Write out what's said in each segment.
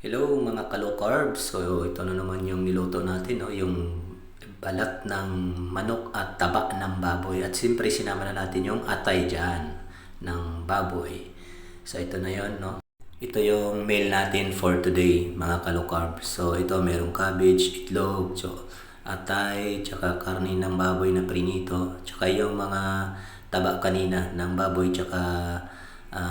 Hello mga ka-low carbs. So ito na naman yung niluto natin, no? Yung balat ng manok at taba ng baboy. At siyempre sinama na natin yung atay dyan ng baboy. So ito na yon, no? Ito yung meal natin for today mga ka-low carbs. So ito merong cabbage, itlog, so atay, tsaka karne ng baboy na prinito, tsaka yung mga taba kanina ng baboy, tsaka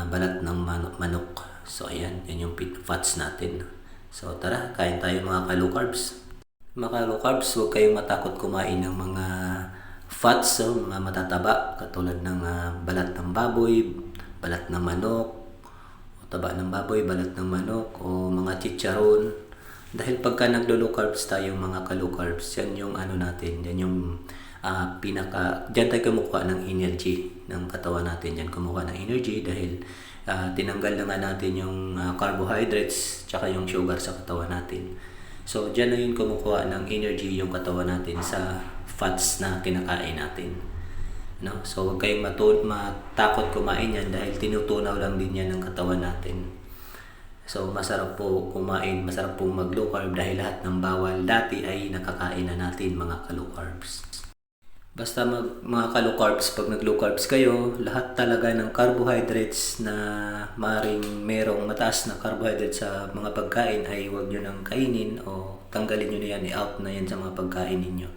balat ng manok. So ayan, yan yung fats natin. So tara, kain tayo mga ka-low carbs. Mga ka-low carbs, huwag kayong matakot kumain ng mga fats, so, mga matataba, katulad ng balat ng baboy, balat ng manok, o taba ng baboy, balat ng manok, o mga chicharon. Dahil pagka naglo-low carbs tayo mga ka-low carbs, yan yung ano natin, yan yung dyan tayo kumukuha ng energy ng katawan natin. Dyan kumukuha ng energy dahil tinanggal na nga natin yung carbohydrates tsaka yung sugar sa katawan natin. So, dyan na yun kumukuha ng energy yung katawan natin sa fats na kinakain natin. No? So, huwag kayong matakot kumain yan dahil tinutunaw lang din yan ng katawan natin. So, masarap po kumain, masarap po mag-low carb dahil lahat ng bawal dati ay nakakain na natin mga ka-low carbs. Basta mga ka-low carbs, pag nag-low carbs kayo, lahat talaga ng carbohydrates na maring merong mataas na carbohydrates sa mga pagkain ay huwag nyo nang kainin o tanggalin nyo na yan, i-out na yan sa mga pagkain ninyo.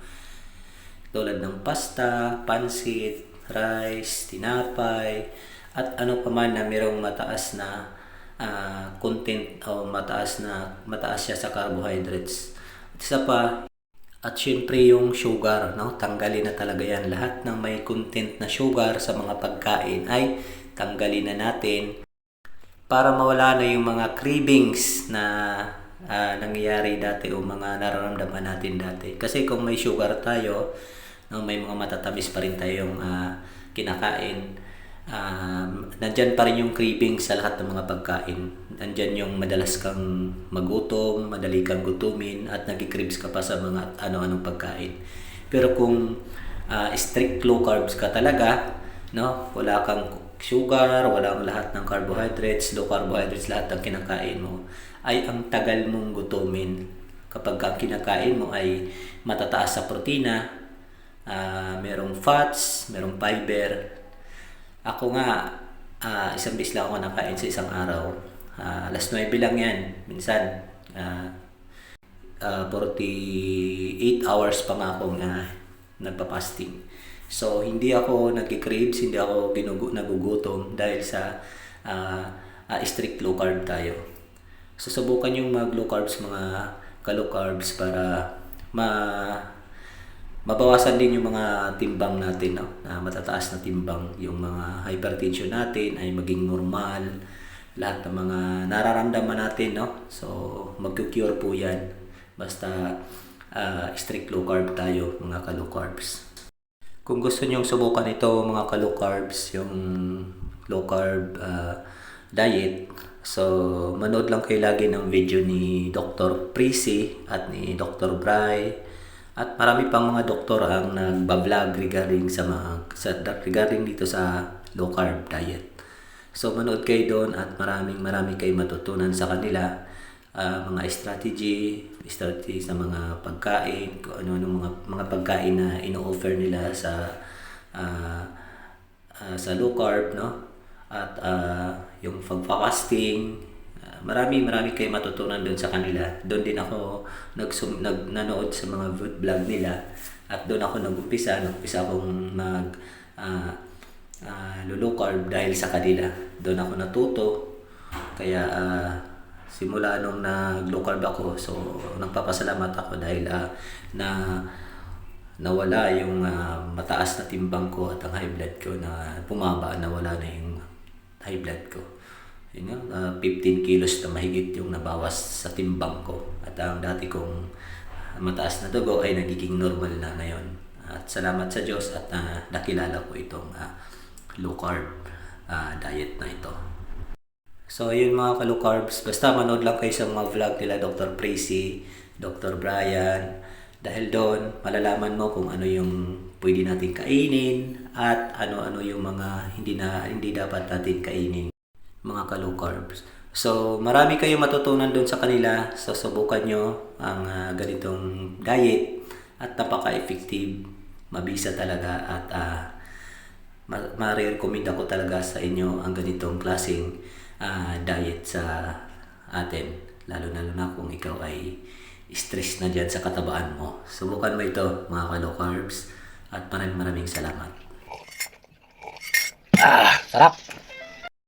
Tulad ng pasta, pansit, rice, tinapay, at ano pa man na merong mataas na content o mataas siya sa carbohydrates. At isa pa, at syempre yung sugar, no? Tanggalin na talaga yan. Lahat ng may content na sugar sa mga pagkain ay tanggalin na natin para mawala na yung mga cravings na nangyayari dati o mga nararamdaman natin dati. Kasi kung may sugar tayo, no, may mga matatamis pa rin tayong kinakain, nandyan pa rin yung craving sa lahat ng mga pagkain. Nandyan yung madalas kang magutom, madali kang gutumin, at nagki-craves ka pa sa mga ano-anong pagkain. Pero kung strict low carbs ka talaga, no, wala kang sugar, walang lahat ng carbohydrates, low carbohydrates lahat ng kinakain mo, ay ang tagal mong gutumin kapag ang kinakain mo ay matataas sa protina, merong fats, merong fiber. Ako nga, isang bis lang ako nakain sa isang araw. Alas 9 lang yan. Minsan, 48 hours pa nga akong nagpa-fasting. So, hindi ako nagki-craves, hindi ako nagugutom dahil sa strict low carb tayo. So, subukan yung mag-low carbs mga ka-low carbs para mabawasan din yung mga timbang natin, no? Na matataas na timbang, yung mga hypertension natin ay maging normal, lahat ng mga nararamdaman natin, no? So magku-cure po yan basta strict low carb tayo mga ka-low carbs. Kung gusto niyo subukan ito mga ka-low carbs, yung low carb diet, so manood lang kayo lagi ng video ni Dr. Prisi at ni Dr. Bry. At marami pang mga doktor ang nagba-vlog regarding regarding dito sa low carb diet. So manood kayo doon at marami kayo matutunan sa kanila, mga strategy sa mga pagkain, kung ano mga pagkain na ino-offer nila sa low carb, no? At yung pag-fasting, marami kayo matutunan doon sa kanila. Doon din ako nanood sa mga vlog nila at doon ako nag-umpisa akong low carb dahil sa kanila. Doon ako natuto. Kaya simula nung nag-low carb ako, so nagpapasalamat ako dahil nawala yung mataas na timbang ko at ang high blood ko na bumaba, nawala na yung high blood ko. 15 kilos na mahigit yung nabawas sa timbang ko. At ang dati kong mataas na dugo ay nagiging normal na ngayon. At salamat sa Diyos at nakilala ko itong low carb diet na ito. So yun mga ka-low carbs, basta manood lang kayo sa mga vlog nila Dr. Prisi, Dr. Brian, dahil doon malalaman mo kung ano yung pwede natin kainin at ano-ano yung mga hindi dapat natin kainin mga ka-low carbs. So, marami kayong matutunan doon sa kanila. So, subukan nyo ang ganitong diet at napaka-effective. Mabisa talaga at ma-recommend ako talaga sa inyo ang ganitong klaseng diet sa atin. Lalo na kung ikaw ay stress na dyan sa katabaan mo. Subukan mo ito mga ka-low carbs at maraming salamat. Sarap.